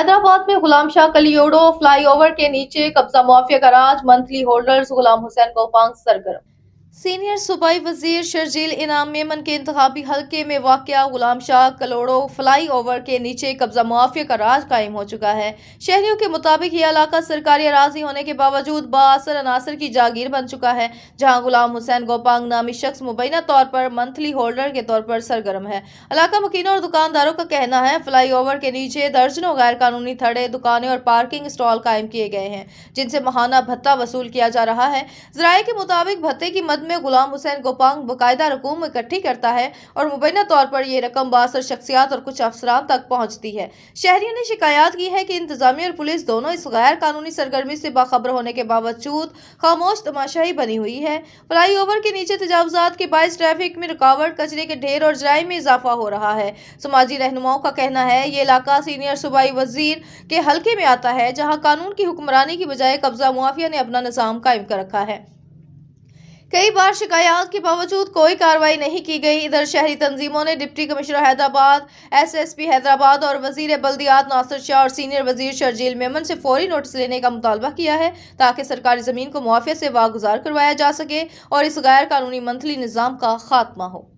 हैदराबाद में गुलाम शाह कलियोड़ो फ्लाईओवर के नीचे कब्जा माफिया का राज, monthly holders Ghulam Hussain Gopang सरगर्म। Senior सूबाई वजीर शर्जील इनाम मेमन के इंतखाबी हल्के में वाक़या गुलाम शाह कलोड़ो फ्लाई ओवर के नीचे कब्जा मुआफिया का राज कायम हो चुका है। शहरियों के मुताबिक ये इलाका सरकारी अराजी होने के बावजूद बाअसर अनासर की जागीर बन चुका है, जहां गुलाम हुसैन गोपांग नामी शख्स मुबैना तौर पर मंथली होल्डर के तौर पर सरगर्म है। इलाका मकीनों और दुकानदारों का कहना है फ्लाई ओवर के नीचे दर्जनों गैर कानूनी थड़े, दुकानें और पार्किंग स्टॉल कायम किए गए हैं, जिनसे माहाना भत्ता वसूल किया जा रहा है। ज़राए के मुताबिक भत्ते की मद में गुलाम हुसैन गोपांग बाकायदा रकूम इकट्ठी करता है और मुबैना तौर पर यह रकम बाअसर शख्सियात और कुछ अफसरान तक पहुंचती है। शहरियों ने शिकायत की है कि इंतजामिया और पुलिस दोनों इस गैर कानूनी सरगर्मी से बाखबर होने के बावजूद खामोश तमाशाई बनी हुई है। फ्लाई ओवर के नीचे तजावुजात के बाइस ट्रैफिक में रुकावट, कचरे के ढेर और जराइम में इजाफा हो रहा है। समाजी रहनुमाओं का कहना है ये इलाका सीनियर सूबाई वजीर के हल्के में आता है, जहां कानून की हुक्मरानी की बजाय कब्जा मुआफिया ने अपना निजाम कायम कर रखा है। कई बार शिकायत के बावजूद कोई कार्रवाई नहीं की गई। इधर शहरी तंजीमों ने deputy commissioner Hyderabad, SSP Hyderabad और वजीर बल्दियात नासिर शाह और सीनियर वजीर शर्जील मेमन से फौरी नोटिस लेने का मुतालबा किया है, ताकि सरकारी जमीन को मुआफिया से वागुजार करवाया जा सके और इस गैर कानूनी मंथली निजाम का खात्मा हो।